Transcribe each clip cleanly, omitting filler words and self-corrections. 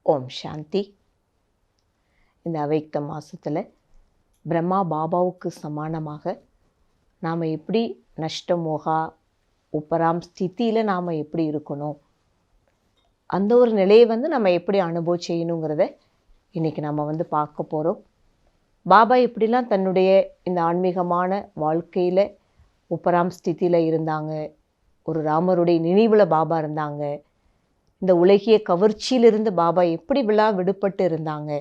ஓம் சாந்தி. இந்த அவைக்த மாதத்தில் பிரம்மா பாபாவுக்கு சமானமாக நாம் எப்படி நஷ்டமோகா உப்பராம் ஸ்திதியில் நாம் எப்படி இருக்கணும், அந்த ஒரு நிலையை நம்ம எப்படி அனுபவம் செய்யணுங்கிறத இன்றைக்கி நம்ம பார்க்க போகிறோம். பாபா எப்படிலாம் தன்னுடைய இந்த ஆன்மீகமான வாழ்க்கையில் உப்பராம் ஸ்திதியில் இருந்தாங்க, ஒரு ராமருடைய நினைவில் பாபா இருந்தாங்க, இந்த உலகிய கவர்ச்சியிலிருந்து பாபா எப்படி விடுபட்டு இருந்தாங்க.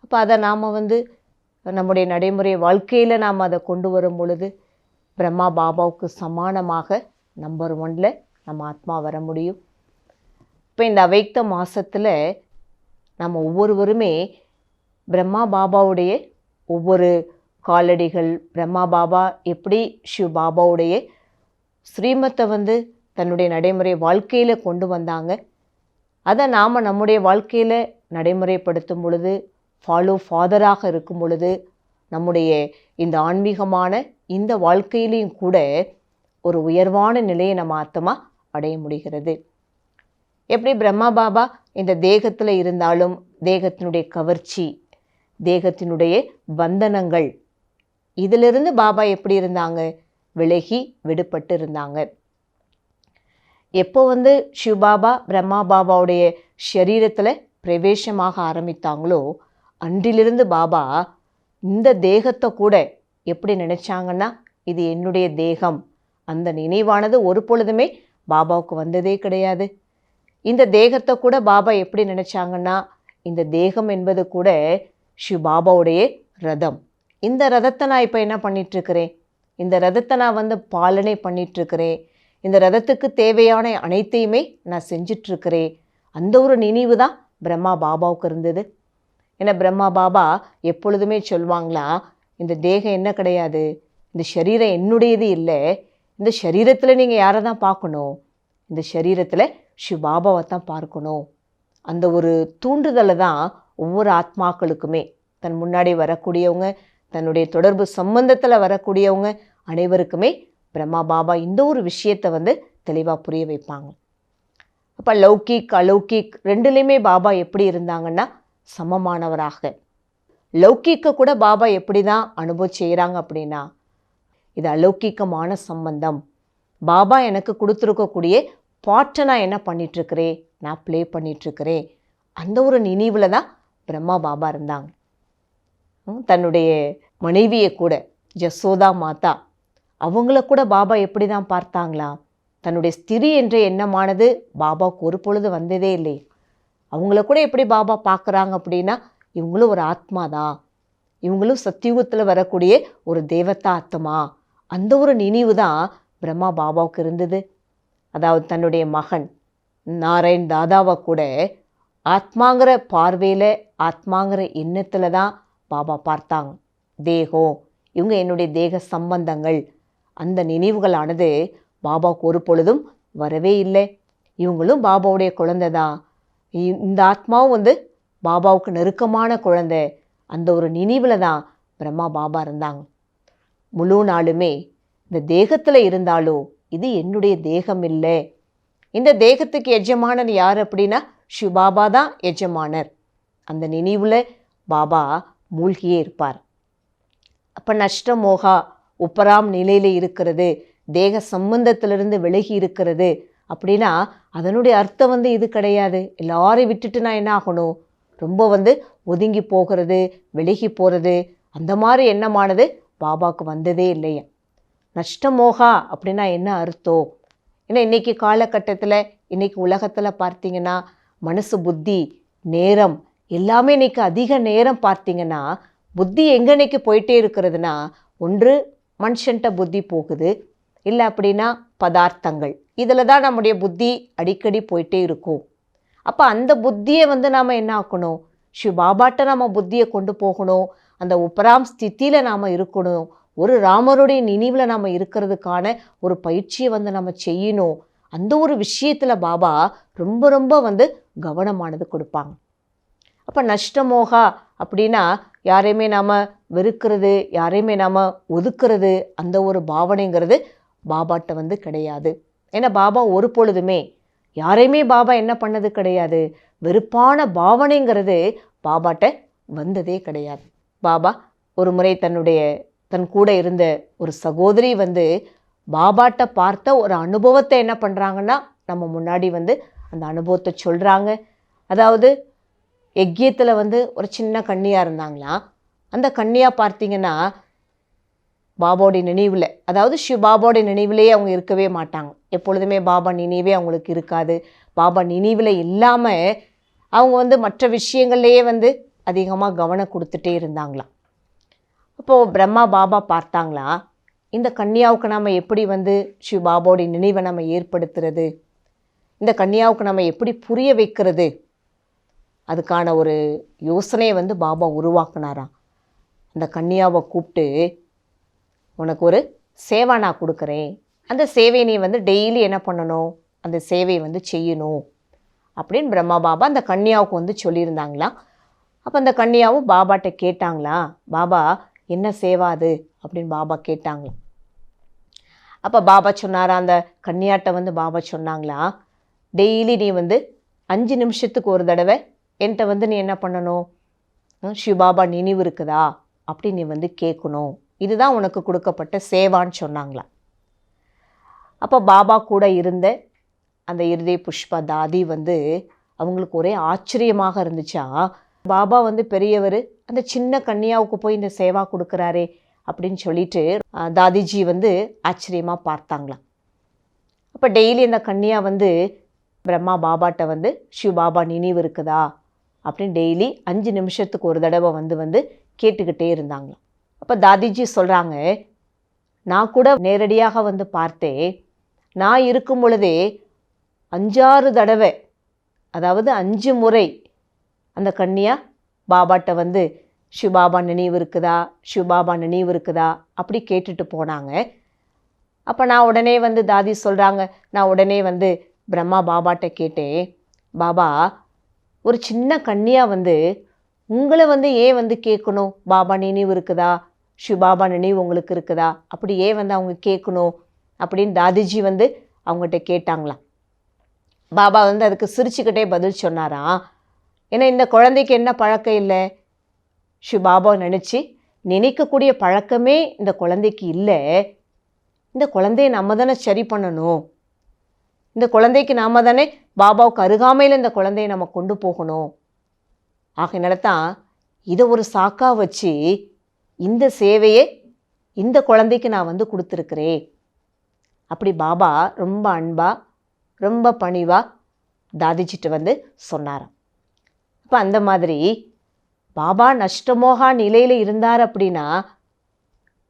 அப்போ அதை நாம் நம்முடைய நடைமுறை வாழ்க்கையில் நாம் அதை கொண்டு வரும் பொழுது பிரம்மா பாபாவுக்கு சமானமாக நம்பர் 1 நம்ம ஆத்மா வர முடியும். இப்போ இந்த அவைக்த மாதத்தில் நம்ம ஒவ்வொருவருமே பிரம்மா பாபாவுடைய ஒவ்வொரு காலடிகள், பிரம்மா பாபா எப்படி சிவ பாபாவுடைய ஸ்ரீமத்தை தன்னுடைய நடைமுறை வாழ்க்கையில் கொண்டு வந்தாங்க, அதை நாம் நம்முடைய வாழ்க்கையில் நடைமுறைப்படுத்தும் பொழுது, ஃபாதராக இருக்கும் பொழுது, நம்முடைய இந்த ஆன்மீகமான இந்த வாழ்க்கையிலையும் கூட ஒரு உயர்வான நிலையை நம்ம ஆத்மா அடைய முடிகிறது. எப்படி பிரம்மா பாபா இந்த தேகத்தில் இருந்தாலும் தேகத்தினுடைய கவர்ச்சி, தேகத்தினுடைய பந்தனங்கள், இதிலிருந்து பாபா எப்படி இருந்தாங்க, விலகி விடுபட்டு இருந்தாங்க. எப்போ சிவபாபா பிரம்மா பாபாவுடைய ஷரீரத்தில் பிரவேசமாக ஆரம்பித்தாங்களோ அன்றிலிருந்து பாபா இந்த தேகத்தை கூட எப்படி நினச்சாங்கன்னா, இது என்னுடைய தேகம், அந்த நினைவானது ஒரு பொழுதுமே பாபாவுக்கு வந்ததே கிடையாது. இந்த தேகத்தை கூட பாபா எப்படி நினச்சாங்கன்னா, இந்த தேகம் என்பது கூட சிவபாபாவுடைய ரதம். இந்த ரதத்தை நான் இப்போ என்ன பண்ணிகிட்ருக்கிறேன், இந்த ரதத்தை நான் பாலனை பண்ணிகிட்ருக்கிறேன், இந்த ரதத்துக்கு தேவையான அனைத்தையுமே நான் செஞ்சிட்ருக்கிறேன். அந்த ஒரு நினைவு தான் பிரம்மா பாபாவுக்கு இருந்தது. ஏன்னா பிரம்மா பாபா எப்பொழுதுமே சொல்லுவாங்களா, இந்த தேகம் என்ன கிடையாது, இந்த சரீரம் என்னுடையது இல்லை, இந்த சரீரத்தில் நீங்கள் யாரை தான் பார்க்கணும், இந்த சரீரத்தில் சிவ பாபாவை தான் பார்க்கணும். அந்த ஒரு தூண்டுதலை தான் ஒவ்வொரு ஆத்மாக்களுக்குமே, தன் முன்னாடி வரக்கூடியவங்க, தன்னுடைய தொடர்பு சம்பந்தத்தில் வரக்கூடியவங்க அனைவருக்குமே பிரம்மா பாபா இந்த ஒரு விஷயத்தை தெளிவாக புரிய வைப்பாங்க. அப்போ லௌகிக் அலௌகிக் ரெண்டுலேயுமே பாபா எப்படி இருந்தாங்கன்னா சமமானவராக. லௌகிக்க கூட பாபா எப்படி தான் அனுபவம் செய்கிறாங்க அப்படின்னா, இது அலௌகிக்கமான சம்பந்தம், பாபா எனக்கு கொடுத்துருக்கக்கூடிய பாட்டை நான் என்ன பண்ணிகிட்ருக்கிறேன், நான் ப்ளே பண்ணிகிட்ருக்கிறேன். அந்த ஒரு நினைவில் தான் பிரம்மா பாபா இருந்தாங்க. தன்னுடைய மனைவியை கூட, ஜசோதா மாதா, அவங்கள கூட பாபா எப்படி தான் பார்த்தாங்களா, தன்னுடைய ஸ்திரீ என்ற எண்ணமானது பாபாவுக்கு ஒரு பொழுது வந்ததே இல்லை. அவங்கள கூட எப்படி பாபா பார்க்குறாங்க அப்படின்னா, இவங்களும் ஒரு ஆத்மா தான், இவங்களும் சத்தியுகத்தில் வரக்கூடிய ஒரு தேவதா ஆத்மா. அந்த ஒரு நினைவு தான் பிரம்மா பாபாவுக்கு இருந்தது. அதாவது தன்னுடைய மகன் நாராயண் தாதாவை கூட ஆத்மாங்கிற பார்வையில், ஆத்மாங்கிற எண்ணத்தில் தான் பாபா பார்த்தாங்க. தேகம், இவங்க என்னுடைய தேக சம்பந்தங்கள், அந்த நினைவுகளானது பாபாவுக்கு ஒரு பொழுதும் வரவே இல்லை. இவங்களும் பாபாவுடைய குழந்தை தான், இந்த ஆத்மாவும் பாபாவுக்கு நெருக்கமான குழந்தை, அந்த ஒரு நினைவில் தான் பிரம்மா பாபா இருந்தாங்க. முழு நாளுமே இந்த தேகத்தில் இருந்தாலும் இது என்னுடைய தேகம் இல்லை, இந்த தேகத்துக்கு எஜமானர் யார் அப்படின்னா சிவபாபா தான் எஜமானர். அந்த நினைவில் பாபா மூழ்கியே இருப்பார். அப்போ நஷ்டமோகா உப்பராம் நிலையில் இருக்கிறது, தேக சம்பந்தத்திலிருந்து விலகி இருக்கிறது அப்படின்னா அதனுடைய அர்த்தம் இது கிடையாது, எல்லாரையும் விட்டுட்டு நான் என்ன ஆகணும், ரொம்ப ஒதுங்கி போகிறது, விலகி போகிறது, அந்த மாதிரி எண்ணமானது பாபாவுக்கு வந்ததே இல்லையா. நஷ்டமோகா அப்படின்னா என்ன அர்த்தம்? ஏன்னா இன்றைக்கி காலகட்டத்தில், இன்றைக்கி உலகத்தில் பார்த்தீங்கன்னா மனசு, புத்தி, நேரம் எல்லாமே இன்றைக்கி அதிக நேரம் பார்த்தீங்கன்னா புத்தி எங்கே இன்றைக்கி போயிட்டே இருக்கிறதுனா, ஒன்று மனுஷன்ட்ட புத்தி போகுது, இல்லை அப்படின்னா பதார்த்தங்கள், இதில் தான் நம்முடைய புத்தி அடிக்கடி போயிட்டே இருக்கும். அப்போ அந்த புத்தியை நாம் என்ன ஆக்கணும், சிவ பாபாட்ட நம்ம புத்தியை கொண்டு போகணும். அந்த உப்பராம் ஸ்திதியில் நாம் இருக்கணும். ஒரு ராமருடைய நினைவில் நாம் இருக்கிறதுக்கான ஒரு பயிற்சியை நம்ம செய்யணும். அந்த ஒரு விஷயத்தில் பாபா ரொம்ப ரொம்ப கவனமானது கொடுப்பாங்க. அப்போ நஷ்டமோகா அப்படின்னா யாரையுமே நாம் வெறுக்கிறது, யாரையுமே நாம் ஒதுக்கிறது, அந்த ஒரு பாவனைங்கிறது பாபாட்ட கிடையாது. ஏன்னா பாபா ஒரு பொழுதுமே யாரையுமே பாபா என்ன பண்ணது கிடையாது. வெறுப்பான பாவனைங்கிறது பாபாட்ட வந்ததே கிடையாது. பாபா ஒரு முறை தன் கூட இருந்த ஒரு சகோதரி பாபாட்ட பார்த்த ஒரு அனுபவத்தை என்ன பண்ணுறாங்கன்னா நம்ம முன்னாடி அந்த அனுபவத்தை சொல்கிறாங்க. அதாவது யஜ்யத்தில் ஒரு சின்ன கன்னியா இருந்தாங்களாம். அந்த கன்னியா பார்த்தீங்கன்னா பாபாவுடைய நினைவில், அதாவது பாபாவுடைய நினைவிலேயே அவங்க இருக்கவே மாட்டாங்க. எப்பொழுதுமே பாபா நினைவே அவங்களுக்கு இருக்காது. பாபா நினைவில் இல்லாமல் அவங்க மற்ற விஷயங்கள்லேயே அதிகமாக கவனம் கொடுத்துட்டே இருந்தாங்களாம். அப்போது பிரம்மா பாபா பார்த்தாங்களா, இந்த கன்னியாவுக்கு நம்ம எப்படி பாபாவுடைய நினைவை நம்ம ஏற்படுத்துறது, இந்த கன்னியாவுக்கு நம்ம எப்படி புரிய வைக்கிறது, அதுக்கான ஒரு யோசனையை பாபா உருவாக்குனாராம். அந்த கன்னியாவை கூப்பிட்டு, உனக்கு ஒரு சேவை நான் கொடுக்குறேன், அந்த சேவையை நீ டெய்லி என்ன பண்ணணும், அந்த சேவையை செய்யணும் அப்படின்னு பிரம்மா பாபா அந்த கன்னியாவுக்கு சொல்லியிருந்தாங்களாம். அப்போ அந்த கன்னியாவும் பாபாட்ட கேட்டாங்களா, பாபா என்ன சேவா அது அப்படின்னு பாபா கேட்டாங்களாம். அப்போ பாபா சொன்னாரா, அந்த கன்னியாட்ட பாபா சொன்னாங்களா, டெய்லி நீ 5 நிமிஷத்துக்கு ஒரு தடவை என்கிட்ட நீ என்ன பண்ணணும், பாபா நினைவு இருக்குதா அப்படின்னு நீ கேட்கணும், இதுதான் உனக்கு கொடுக்கப்பட்ட சேவான்னு சொன்னாங்களா. அப்போ பாபா கூட இருந்த அந்த இருதய புஷ்பா தாதி அவங்களுக்கு ஒரே ஆச்சரியமாக இருந்துச்சா. பாபா பெரியவர், அந்த சின்ன கன்னியாவுக்கு போய் இந்த சேவா கொடுக்குறாரே அப்படின்னு சொல்லிட்டு தாதிஜி ஆச்சரியமாக பார்த்தாங்களாம். அப்போ டெய்லி அந்த கன்னியா பிரம்மா பாபாட்ட பாபா நினைவு இருக்குதா அப்படின்னு டெய்லி 5 நிமிஷத்துக்கு ஒரு தடவை கேட்டுக்கிட்டே இருந்தாங்களாம். அப்போ தாதிஜி சொல்கிறாங்க, நான் கூட நேரடியாக பார்த்தேன். நான் இருக்கும் பொழுதே 5-6 தடவை, அதாவது 5 முறை அந்த கன்னியா பாபாட்ட பாபா நினைவு இருக்குதா, பாபா நினைவு இருக்குதா அப்படி கேட்டுட்டு போனாங்க. அப்போ நான் உடனே தாதி சொல்கிறாங்க, நான் உடனே பிரம்மா பாபாட்ட கேட்டேன், பாபா ஒரு சின்ன கன்னியா உங்களை ஏன் கேட்கணும், பாபா நினைவு இருக்குதா, பாபா நினைவு உங்களுக்கு இருக்குதா அப்படி ஏன் அவங்க கேட்கணும் அப்படின்னு தாதிஜி அவங்ககிட்ட கேட்டாங்களாம். பாபா அதுக்கு சிரிச்சுக்கிட்டே பதில் சொன்னாராம், ஏன்னா இந்த குழந்தைக்கு என்ன பழக்கம் இல்லை, பாபா நினைக்கக்கூடிய பழக்கமே இந்த குழந்தைக்கு இல்லை. இந்த குழந்தைய நம்ம தானே சரி பண்ணணும், இந்த குழந்தைக்கு நாம தானே பாபாவுக்கு அருகாமையில் இந்த குழந்தையை நம்ம கொண்டு போகணும். ஆகையினால தான் இதை ஒரு சாக்கா வச்சு இந்த சேவையை இந்த குழந்தைக்கு நான் கொடுத்துருக்குறேன் அப்படி பாபா ரொம்ப அன்பா ரொம்ப பணிவா தாதிஜிட்டு சொன்னாராம். அப்போ அந்த மாதிரி பாபா நஷ்டமோகா நிலையில் இருந்தார் அப்படின்னா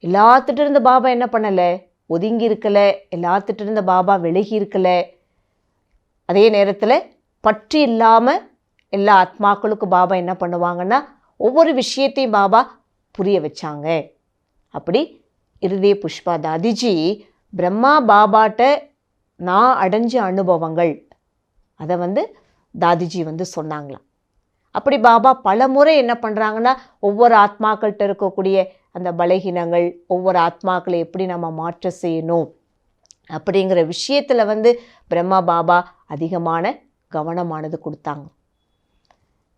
எல்லாத்துட்டு இருந்த பாபா என்ன பண்ணலை, ஒதுங்கி இருக்கலை, எல்லாத்துட்டு இருந்த பாபா விலகி இருக்கலை. அதே நேரத்தில் பற்று இல்லாமல் எல்லா ஆத்மாக்களுக்கும் பாபா என்ன பண்ணுவாங்கன்னா ஒவ்வொரு விஷயத்தையும் பாபா புரிய வச்சாங்க. அப்படி இருதய புஷ்பா தாதிஜி பிரம்மா பாபாட்ட நான் அடைஞ்ச அனுபவங்கள் அதை தாதிஜி சொன்னாங்களாம். அப்படி பாபா பல முறை என்ன பண்ணுறாங்கன்னா ஒவ்வொரு ஆத்மாக்கள்கிட்ட இருக்கக்கூடிய அந்த பலகீனங்கள், ஒவ்வொரு ஆத்மாக்களை எப்படி நம்ம மாற்ற செய்யணும் அப்படிங்கிற விஷயத்தில் பிரம்மா பாபா அதிகமான கவனமானது கொடுத்தாங்க.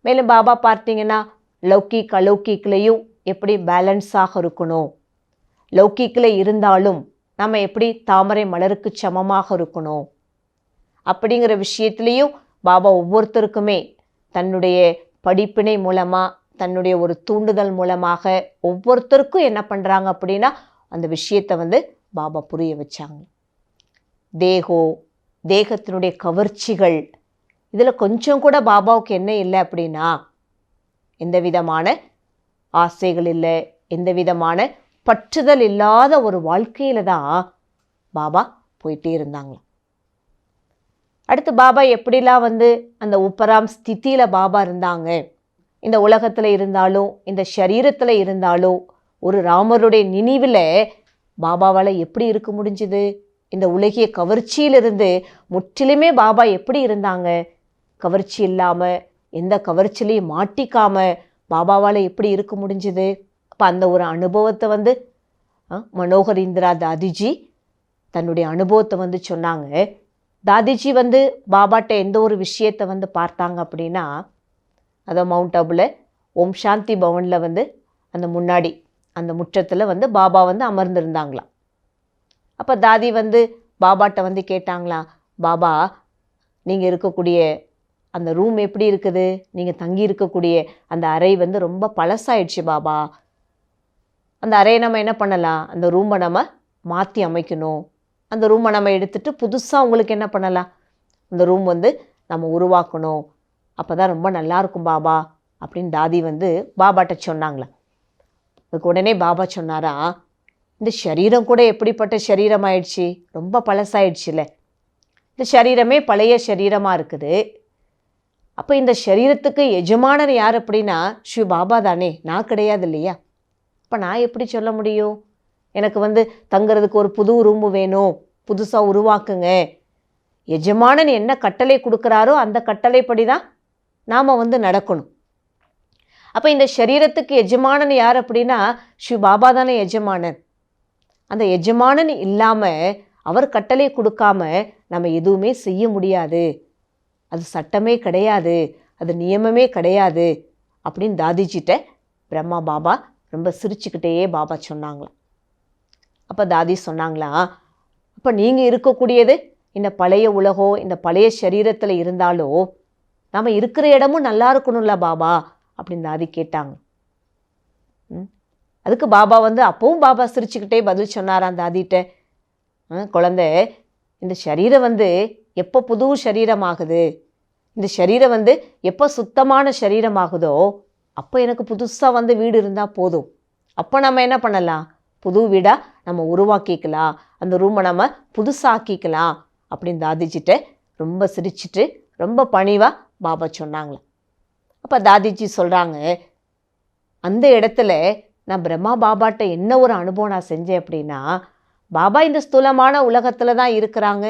மேலும் பாபா பார்த்தீங்கன்னா லௌகிக் அலௌகிக்லேயும் எப்படி பேலன்ஸாக இருக்கணும், லௌகிக்கில் இருந்தாலும் நம்ம எப்படி தாமரை மலருக்கு சமமாக இருக்கணும் அப்படிங்கிற விஷயத்துலேயும் பாபா ஒவ்வொருத்தருக்குமே தன்னுடைய படிப்பினை மூலமாக, தன்னுடைய ஒரு தூண்டுதல் மூலமாக ஒவ்வொருத்தருக்கும் என்ன பண்ணுறாங்க அப்படின்னா அந்த விஷயத்தை பாபா புரிய வச்சாங்க. தேகத்தினுடைய கவர்ச்சிகள், இதில் கொஞ்சம் கூட பாபாவுக்கு என்ன இல்லை அப்படின்னா எந்த விதமான ஆசைகள் இல்லை, எந்த விதமான பற்றுதல் இல்லாத ஒரு வாழ்க்கையில் தான் பாபா போயிட்டே இருந்தாங்களாம். அடுத்து பாபா எப்படிலாம் அந்த உப்பராம் ஸ்திதியில் பாபா இருந்தாங்க. இந்த உலகத்தில் இருந்தாலும் இந்த சரீரத்தில் இருந்தாலும் ஒரு ராமருடைய நினைவில் பாபாவால் எப்படி இருக்க முடிஞ்சுது, இந்த உலகிய கவர்ச்சியிலிருந்து முற்றிலுமே பாபா எப்படி இருந்தாங்க, கவர்ச்சி இல்லாமல் எந்த கவர்ச்சிலையும் மாட்டிக்காமல் பாபாவால் எப்படி இருக்க முடிஞ்சுது. அப்போ அந்த ஒரு அனுபவத்தை மனோகர் இந்திரா தாதிஜி தன்னுடைய அனுபவத்தை சொன்னாங்க. தாதிஜி வந்து பாபாட்ட எந்த ஒரு விஷயத்தை வந்து பார்த்தாங்க அப்படின்னா, அதை மவுண்ட் ஆபுல ஓம் சாந்தி பவனில் வந்து அந்த முன்னாடி அந்த முற்றத்தில் வந்து பாபா வந்து அமர்ந்திருந்தாங்களாம். அப்போ தாதி வந்து பாபாட்ட வந்து கேட்டாங்களாம், பாபா நீங்கள் இருக்கக்கூடிய அந்த ரூம் எப்படி இருக்குது, நீங்கள் தங்கி இருக்கக்கூடிய அந்த அறை வந்து ரொம்ப பழசாயிடுச்சு பாபா, அந்த அறையை நம்ம என்ன பண்ணலாம், அந்த ரூமை நம்ம மாற்றி அமைக்கணும், அந்த ரூமை நம்ம எடுத்துகிட்டு புதுசாக உங்களுக்கு என்ன பண்ணலாம், அந்த ரூம் வந்து நம்ம உருவாக்கணும், அப்போ தான் ரொம்ப நல்லாயிருக்கும் பாபா அப்படின்னு தாதி வந்து பாபாட்ட சொன்னாங்களே. அதுக்கு உடனே பாபா சொன்னாரா, இந்த சரீரம் கூட எப்படிப்பட்ட சரீரம் ஆயிடுச்சு, ரொம்ப பழசாயிடுச்சுல, இந்த சரீரமே பழைய சரீரமாக இருக்குது. அப்போ இந்த சரீரத்துக்கு எஜமானர் யார் அப்படின்னா ஸ்ரீ பாபா தானே, நான் கிடையாது இல்லையா. அப்போ நான் எப்படி சொல்ல முடியும், எனக்கு வந்து தங்குறதுக்கு ஒரு புது ரூமு வேணும், புதுசாக உருவாக்குங்க. எஜமானன் என்ன கட்டளை கொடுக்குறாரோ அந்த கட்டளைப்படி தான் நாம் வந்து நடக்கணும். அப்போ இந்த சரீரத்துக்கு எஜமானன் யார் அப்படின்னா ஸ்ரீ பாபா தானே எஜமானன். அந்த எஜமானன் இல்லாமல், அவர் கட்டளை கொடுக்காம நம்ம எதுவுமே செய்ய முடியாது, அது சட்டமே கிடையாது, அது நியமமே கிடையாது அப்படின்னு தாதிஜிட்ட பிரம்மா பாபா ரொம்ப சிரிச்சுக்கிட்டே பாபா சொன்னாங்களாம். அப்போ தாதி சொன்னாங்களா, அப்போ நீங்கள் இருக்கக்கூடியது இந்த பழைய உலகோ இந்த பழைய சரீரத்தில் இருந்தாலோ நம்ம இருக்கிற இடமும் நல்லா இருக்கணும்ல பாபா அப்படின்னு தாதி கேட்டாங்க. அதுக்கு பாபா வந்து அப்பவும் பாபா சிரிச்சுக்கிட்டே பதில் சொன்னாராம் தாதிட்ட, குழந்தை, இந்த சரீரம் வந்து எப்போ புது சரீரமாகுது, இந்த சரீரம் வந்து எப்போ சுத்தமான சரீரமாகுதோ அப்போ எனக்கு புதுசாக வந்து வீடு இருந்தால் போதும், அப்போ நம்ம என்ன பண்ணலாம், புது வீடாக நம்ம உருவாக்கிக்கலாம், அந்த ரூமை நம்ம புதுசாக்கிக்கலாம் அப்படின்னு தாதிஜிட்ட ரொம்ப சிரிச்சிட்டு ரொம்ப பணிவாக பாபா சொன்னாங்களாம். அப்போ தாதிஜி சொல்கிறாங்க, அந்த இடத்துல நான் பிரம்மா பாபாட்ட என்ன ஒரு அனுபவம் நான் செஞ்சேன் அப்படின்னா, பாபா இந்த ஸ்தூலமான உலகத்தில் தான் இருக்கிறாங்க,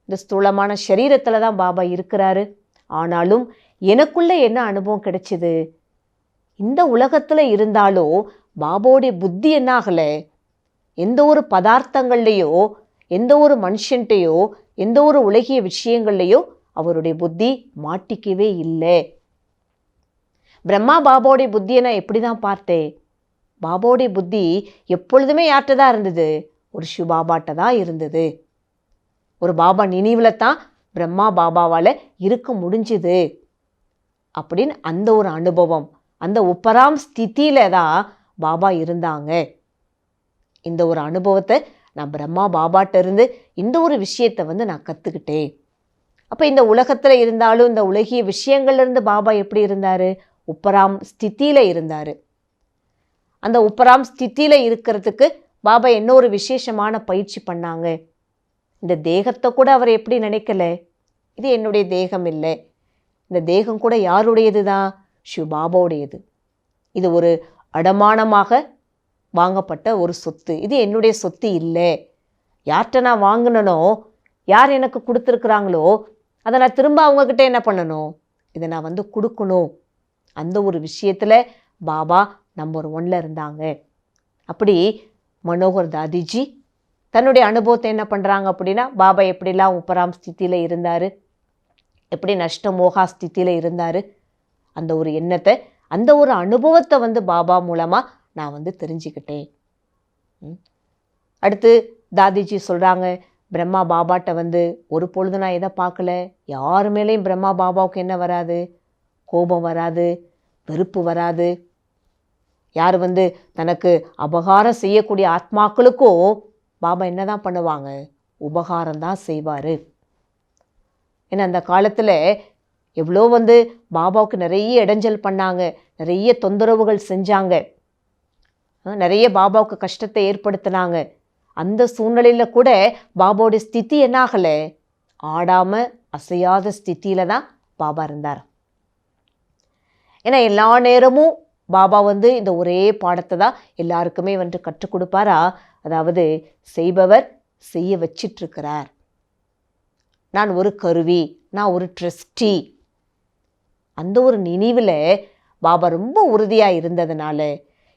இந்த ஸ்தூலமான சரீரத்தில் தான் பாபா இருக்கிறாரு. ஆனாலும் எனக்குள்ளே என்ன அனுபவம் கிடைச்சிது, இந்த உலகத்தில் இருந்தாலும் பாபாவுடைய புத்தி என்ன ஆகலை, எந்த ஒரு பதார்த்தங்கள்லையோ எந்த ஒரு மனுஷன்ட்டையோ எந்த ஒரு உலகிய விஷயங்கள்லையோ அவருடைய புத்தி மாட்டிக்கவே இல்லை. பிரம்மா பாபாவுடைய புத்தியை நான் எப்படி தான் பார்த்தேன், பாபாவுடைய புத்தி எப்பொழுதுமே யார்கிட்ட தான் இருந்தது, ஒரு சிவ பாபாட்ட தான் இருந்தது. ஒரு பாபா நினைவில் தான் பிரம்மா பாபாவால் இருக்க முடிஞ்சுது அப்படின்னு அந்த ஒரு அனுபவம், அந்த உப்பராம் ஸ்திதியில தான் பாபா இருந்தாங்க. இந்த ஒரு அனுபவத்தை நான் பிரம்மா பாபாட்ட இருந்து இந்த ஒரு விஷயத்தை வந்து நான் கற்றுக்கிட்டேன். அப்போ இந்த உலகத்தில் இருந்தாலும் இந்த உலகிய விஷயங்கள்லேருந்து பாபா எப்படி இருந்தார், உப்பராம் ஸ்திதியில் இருந்தார். அந்த உப்பராம் ஸ்திதியில் இருக்கிறதுக்கு பாபா என்ன ஒரு விசேஷமான பயிற்சி பண்ணாங்க. இந்த தேகத்தை கூட அவர் எப்படி நினைக்கல, இது என்னுடைய தேகம் இல்லை, இந்த தேகம் கூட யாருடையது தான், சிவ பாபாவுடையது, இது ஒரு அடமானமாக வாங்கப்பட்ட ஒரு சொத்து, இது என்னுடைய சொத்து இல்லை, யார்கிட்ட நான் வாங்கினனோ யார் எனக்கு கொடுத்துருக்குறாங்களோ அதை நான் திரும்ப அவங்கக்கிட்ட என்ன பண்ணணும், இதை நான் வந்து கொடுக்கணும். அந்த ஒரு விஷயத்தில் பாபா நம்பர் 1 இருந்தாங்க. அப்படி மனோகர் தாதிஜி தன்னுடைய அனுபவத்தை என்ன பண்ணுறாங்க அப்படின்னா, பாபா எப்படிலாம் உப்பராம் ஸ்திதியில் இருந்தார், எப்படி நஷ்ட மோகா ஸ்திதியில் இருந்தார், அந்த ஒரு எண்ணத்தை அந்த ஒரு அனுபவத்தை வந்து பாபா மூலமாக நான் வந்து தெரிஞ்சுக்கிட்டேன். அடுத்து தாதிஜி சொல்கிறாங்க, பிரம்மா பாபாட்ட வந்து ஒரு பொழுது நான் எதை பார்க்கல, யார் மேலேயும் பிரம்மா பாபாவுக்கு என்ன வராது, கோபம் வராது, வெறுப்பு வராது. யார் வந்து தனக்கு அபகாரம் செய்யக்கூடிய ஆத்மாக்களுக்கும் பாபா என்ன தான் பண்ணுவாங்க, உபகாரம் தான் செய்வார். ஏன்னா அந்த காலத்தில் எவ்வளோ வந்து பாபாவுக்கு நிறைய இடைஞ்சல் பண்ணாங்க, நிறைய தொந்தரவுகள் செஞ்சாங்க, நிறைய பாபாவுக்கு கஷ்டத்தை ஏற்படுத்தினாங்க. அந்த சூழ்நிலையில் கூட பாபாவுடைய ஸ்திதி என்ன ஆகலை, ஆடாமல் அசையாத ஸ்திதியில் தான் பாபா இருந்தார். ஏன்னா எல்லா நேரமும் பாபா வந்து இந்த ஒரே பாடத்தை தான் எல்லாருக்குமே வந்து கற்றுக் கொடுப்பாரா, அதாவது செய்பவர் செய்ய வச்சிட்ருக்கிறார், நான் ஒரு கருவி, நான் ஒரு ட்ரஸ்டி. அந்த ஒரு நினைவில் பாபா ரொம்ப உறுதியாக இருந்ததுனால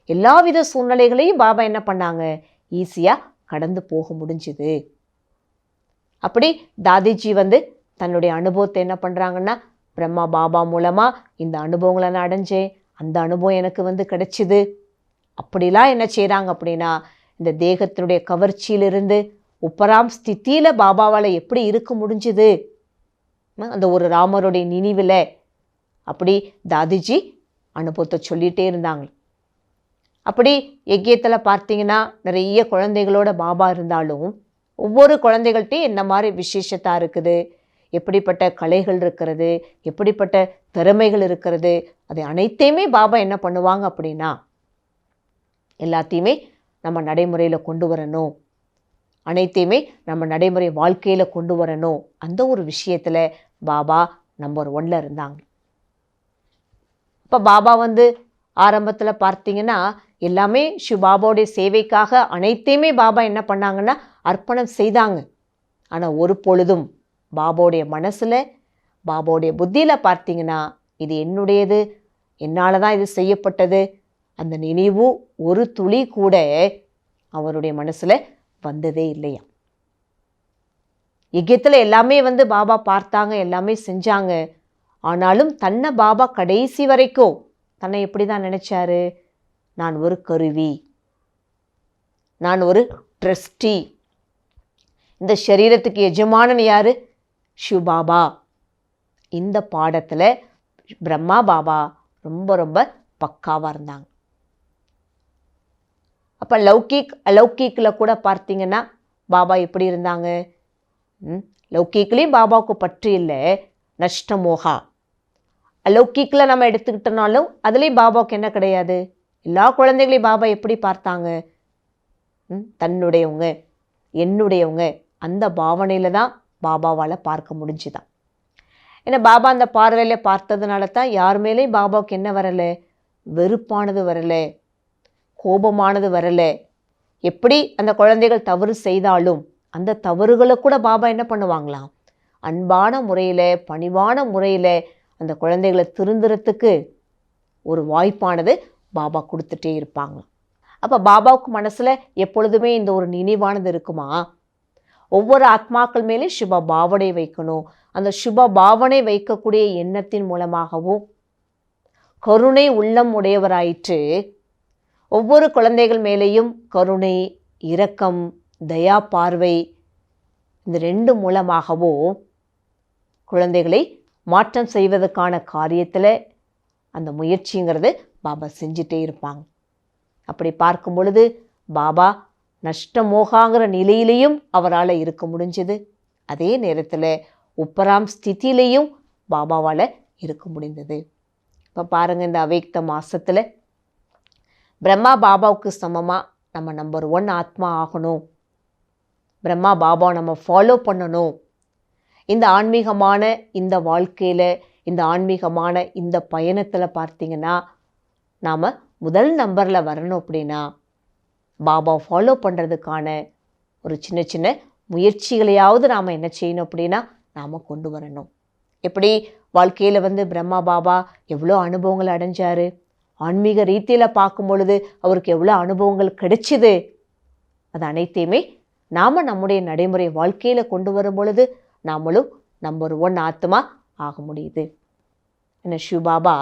எல்லாவித சூழ்நிலைகளையும் பாபா என்ன பண்ணாங்க, ஈஸியாக கடந்து போக முடிஞ்சுது. அப்படி தாதிஜி வந்து தன்னுடைய அனுபவத்தை என்ன பண்ணுறாங்கன்னா, பிரம்மா பாபா மூலமாக இந்த அனுபவங்களை நான் அடைஞ்சேன், அந்த அனுபவம் எனக்கு வந்து கிடைச்சிது. அப்படிலாம் என்ன செய்கிறாங்க அப்படின்னா, இந்த தேகத்தினுடைய கவர்ச்சியிலிருந்து உப்பராம் ஸ்திதியில் பாபாவால் எப்படி இருக்க முடிஞ்சுது, அந்த ஒரு ராமருடைய நினைவில் அப்படி தாதிஜி அனுபவத்தை சொல்லிகிட்டே இருந்தாங்க. அப்படி யஜ்யத்தில் பார்த்தீங்கன்னா நிறைய குழந்தைகளோட பாபா இருந்தாலும் ஒவ்வொரு குழந்தைகள்கிட்டையும் என்ன மாதிரி விசேஷத்தாக இருக்குது, எப்படிப்பட்ட கலைகள் இருக்கிறது, எப்படிப்பட்ட திறமைகள் இருக்கிறது, அதை அனைத்தையுமே பாபா என்ன பண்ணுவாங்க அப்படின்னா எல்லாத்தையுமே நம்ம நடைமுறையில் கொண்டு வரணும், அனைத்தையுமே நம்ம நடைமுறை வாழ்க்கையில் கொண்டு வரணும். அந்த ஒரு விஷயத்தில் பாபா நம்பர் 1 இருந்தாங்க. இப்போ பாபா வந்து ஆரம்பத்தில் பார்த்தீங்கன்னா எல்லாமே பாபாவுடைய சேவைக்காக அனைத்தையுமே பாபா என்ன பண்ணாங்கன்னா அர்ப்பணம் செய்தாங்க. ஆனால் ஒரு பொழுதும் பாபாவுடைய மனசில் பாபாவுடைய புத்தியில் பார்த்தீங்கன்னா இது என்னுடையது, என்னால் தான் இது செய்யப்பட்டது, அந்த நினைவு ஒரு துளி கூட அவருடைய மனசில் வந்ததே இல்லையா. யஜ்யத்தில் எல்லாமே வந்து பாபா பார்த்தாங்க, எல்லாமே செஞ்சாங்க. ஆனாலும் தன்னை பாபா கடைசி வரைக்கும் தன்னை எப்படி தான் நினைச்சாரு, நான் ஒரு கருவி, நான் ஒரு ட்ரஸ்டி, இந்த சரீரத்துக்கு எஜமானன் யாரு, பாபா. இந்த பாடத்தில் பிரம்மா பாபா ரொம்ப ரொம்ப பக்காவாக இருந்தாங்க. அப்போ லௌகிக் அலௌகிக்கில் கூட பார்த்தீங்கன்னா பாபா எப்படி இருந்தாங்க, லௌகிக்லேயும் பாபாவுக்கு பற்று இல்லை, நஷ்டமோகா. அலௌகிக்கில் நம்ம எடுத்துக்கிட்டனாலும் அதுலேயும் பாபாவுக்கு என்ன கிடையாது, எல்லா குழந்தைகளையும் பாபா எப்படி பார்த்தாங்க, தன்னுடையவங்க என்னுடையவங்க, அந்த பாவனையில் தான் பாபாவால் பார்க்க முடிஞ்சுதான். ஏன்னா பாபா அந்த பார்வையில் பார்த்ததுனால தான் யார் மேலேயும் பாபாவுக்கு என்ன வரலை, வெறுப்பானது வரலை, கோபமானது வரலை. எப்படி அந்த குழந்தைகள் தவறு செய்தாலும் அந்த தவறுகளை கூட பாபா என்ன பண்ணுவாங்களாம், அன்பான முறையில் பணிவான முறையில் அந்த குழந்தைகளை திருந்துறதுக்கு ஒரு வாய்ப்பானது பாபா கொடுத்துட்டே இருப்பாங்க. அப்போ பாபாவுக்கு மனசில் எப்பொழுதுமே இந்த ஒரு நினைவானது இருக்குமா, ஒவ்வொரு ஆத்மாக்கள் மேலே சுப பாவனை வைக்கணும். அந்த சுப பாவனை வைக்கக்கூடிய எண்ணத்தின் மூலமாகவும் கருணை உள்ளம் உடையவராயிற்று ஒவ்வொரு குழந்தைகள் மேலேயும் கருணை, இரக்கம், தயா பார்வை, இந்த 2 மூலமாகவும் குழந்தைகளை மாற்றம் செய்வதற்கான காரியத்தில் அந்த முயற்சிங்கிறது பாபா செஞ்சுட்டே இருப்பாங்க. அப்படி பார்க்கும் பொழுது பாபா நஷ்டமோகாங்கிற நிலையிலையும் அவரால் இருக்க முடிஞ்சது, அதே நேரத்தில் உப்பராம் ஸ்திதியிலையும் பாபாவால் இருக்க முடிந்தது. இப்போ பாருங்கள், இந்த அவ்யக்த மாசத்தில் பிரம்மா பாபாவுக்கு சமமாக நம்ம நம்பர் 1 ஆத்மா ஆகணும், பிரம்மா பாபா நம்ம ஃபாலோ பண்ணணும். இந்த ஆன்மீகமான இந்த வாழ்க்கையில், இந்த ஆன்மீகமான இந்த பயணத்தில் பார்த்தீங்கன்னா நாம் முதல் நம்பரில் வரணும். அப்படின்னா பாபா ஃபாலோ பண்ணுறதுக்கான ஒரு சின்ன சின்ன முயற்சிகளையாவது நாம் என்ன செய்யணும் அப்படின்னா நாம் கொண்டு வரணும். எப்படி வாழ்க்கையில் வந்து பிரம்மா பாபா எவ்வளோ அனுபவங்கள் அடைஞ்சார், ஆன்மீக ரீதியில் பார்க்கும் பொழுது அவருக்கு எவ்வளோ அனுபவங்கள் கிடைச்சிது, அது அனைத்தையுமே நாம் நம்முடைய நடைமுறை வாழ்க்கையில் கொண்டு வரும் பொழுது நாமளும் நம்பர் 1 ஆத்மா ஆக முடியுது. என்ன பாபா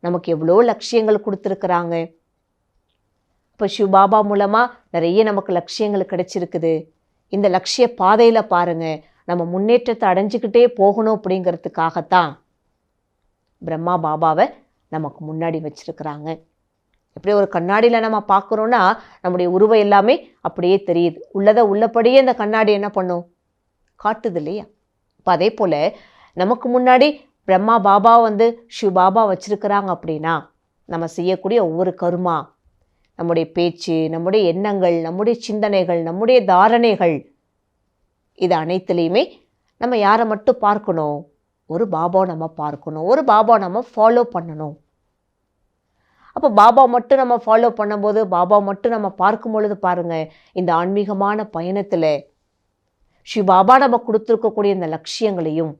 நமக்கு எவ்வளோ லட்சியங்கள் கொடுத்துருக்குறாங்க. இப்போ பாபா மூலமாக நிறைய நமக்கு லட்சியங்கள் கிடைச்சிருக்குது. இந்த லட்சிய பாதையில் பாருங்கள், நம்ம முன்னேற்றத்தை அடைஞ்சிக்கிட்டே போகணும் அப்படிங்கிறதுக்காகத்தான் பிரம்மா பாபாவை நமக்கு முன்னாடி வச்சுருக்குறாங்க. எப்படி ஒரு கண்ணாடியில் நம்ம பார்க்குறோன்னா நம்முடைய உருவம் எல்லாமே அப்படியே தெரியுது, உள்ளதை உள்ளபடியே இந்த கண்ணாடி என்ன பண்ணும், காட்டுது இல்லையா. இப்போ அதே போல் நமக்கு முன்னாடி பிரம்மா பாபா வந்து பாபா வச்சுருக்கிறாங்க அப்படின்னா நம்ம செய்யக்கூடிய ஒவ்வொரு கர்மா, நம்முடைய பேச்சு, நம்முடைய எண்ணங்கள், நம்முடைய சிந்தனைகள், நம்முடைய தாரணைகள், இது அனைத்துலேயுமே நம்ம யாரை மட்டும் பார்க்கணும், ஒரு பாபாவை நம்ம பார்க்கணும், ஒரு பாபாவை நம்ம ஃபாலோ பண்ணணும். அப்போ பாபா மட்டும் நம்ம ஃபாலோ பண்ணும்போது, பாபா மட்டும் நம்ம பார்க்கும் பொழுது பாருங்கள், இந்த ஆன்மீகமான பயணத்தில் பாபா நம்ம கொடுத்துருக்கக்கூடிய இந்த லட்சியங்களையும்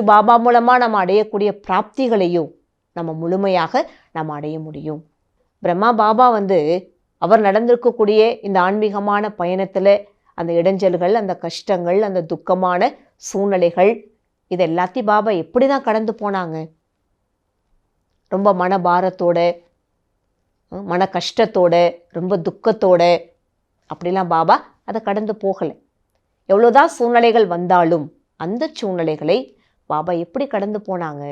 பாபா மூலமாக நம்ம அடையக்கூடிய பிராப்திகளையும் நம்ம முழுமையாக நம்ம அடைய முடியும். பிரம்மா பாபா வந்து அவர் நடந்திருக்கக்கூடிய இந்த ஆன்மீகமான பயணத்தில் அந்த இடைஞ்சல்கள், அந்த கஷ்டங்கள், அந்த துக்கமான சூழ்நிலைகள், இது எல்லாத்தையும் பாபா எப்படி தான் கடந்து போனாங்க? ரொம்ப மனபாரத்தோட, மன கஷ்டத்தோட, ரொம்ப துக்கத்தோட அப்படிலாம் பாபா அதை கடந்து போகலை. எவ்வளோதான் சூழ்நிலைகள் வந்தாலும் அந்த சூழ்நிலைகளை பாபா எப்படி கடந்து போனாங்க?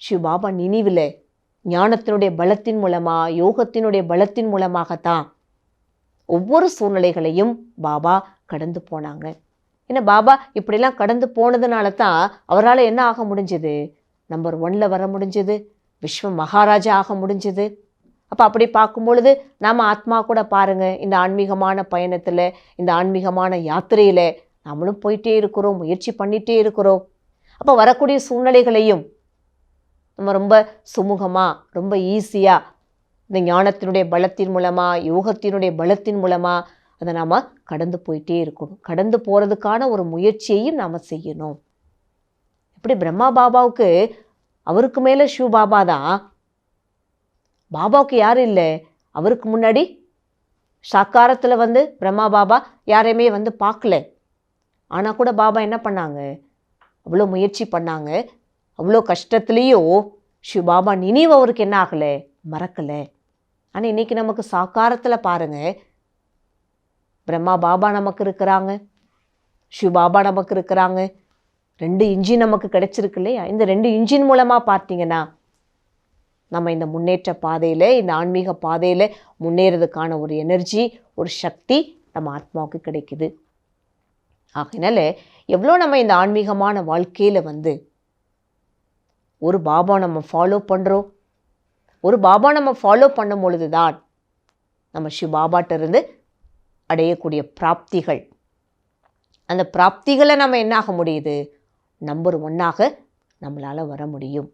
ஸ்ரீ பாபா நினைவில் ஞானத்தினுடைய பலத்தின் மூலமாக, யோகத்தினுடைய பலத்தின் மூலமாகத்தான் ஒவ்வொரு சூழ்நிலைகளையும் பாபா கடந்து போனாங்க. ஏன்னா பாபா இப்படிலாம் கடந்து போனதுனால தான் அவரால் என்ன ஆக முடிஞ்சது? நம்பர் 1 வர முடிஞ்சது, விஸ்வ மகாராஜா ஆக முடிஞ்சது. அப்போ அப்படி பார்க்கும் பொழுது நாம் ஆத்மா கூட பாருங்கள், இந்த ஆன்மீகமான பயணத்தில், இந்த ஆன்மீகமான யாத்திரையில் நம்மளும் போயிட்டே இருக்கிறோம், முயற்சி பண்ணிகிட்டே இருக்கிறோம். அப்போ வரக்கூடிய சூழ்நிலைகளையும் நம்ம ரொம்ப சுமூகமாக, ரொம்ப ஈஸியாக இந்த ஞானத்தினுடைய பலத்தின் மூலமாக, யோகத்தினுடைய பலத்தின் மூலமாக அதை நாம் கடந்து போயிட்டே இருக்கணும். கடந்து போகிறதுக்கான ஒரு முயற்சியையும் நாம் செய்யணும். இப்படி பிரம்மா பாபாவுக்கு, அவருக்கு மேலே ஷிவ பாபா தான். பாபாவுக்கு யாரும் இல்லை. அவருக்கு முன்னாடி சாக்காரத்தில் பிரம்மா பாபா யாரையுமே பார்க்கல. ஆனால் கூட பாபா என்ன பண்ணாங்க? அவ்வளோ முயற்சி பண்ணாங்க. அவ்வளோ கஷ்டத்துலேயும் ஷிவ பாபா நினைவு அவருக்கு என்ன ஆகலை? மறக்கலை. ஆனால் இன்றைக்கி நமக்கு சாக்காரத்தில் பாருங்கள், பிரம்மா பாபா நமக்கு இருக்கிறாங்க, ஷிவ பாபா நமக்கு இருக்கிறாங்க, 2 இன்ஜின் நமக்கு கிடைச்சிருக்கு இல்லையா? இந்த 2 இன்ஜின் மூலமாக பார்த்தீங்கன்னா நம்ம இந்த முன்னேற்ற பாதையில், இந்த ஆன்மீக பாதையில் முன்னேறதுக்கான ஒரு எனர்ஜி, ஒரு சக்தி நம்ம ஆத்மாவுக்கு கிடைக்குது. ஆகையினால எவ்வளோ நம்ம இந்த ஆன்மீகமான வாழ்க்கையில் ஒரு பாபா நம்ம ஃபாலோ பண்ணுறோம். ஒரு பாபா நம்ம ஃபாலோ பண்ணும் பொழுது தான் நம்ம ஷிவ பாபாட்டிருந்து அடையக்கூடிய பிராப்திகள், அந்த பிராப்திகளை நம்ம என்ன ஆக முடியுது? நம்பர் 1 நம்மளால் வர முடியும்.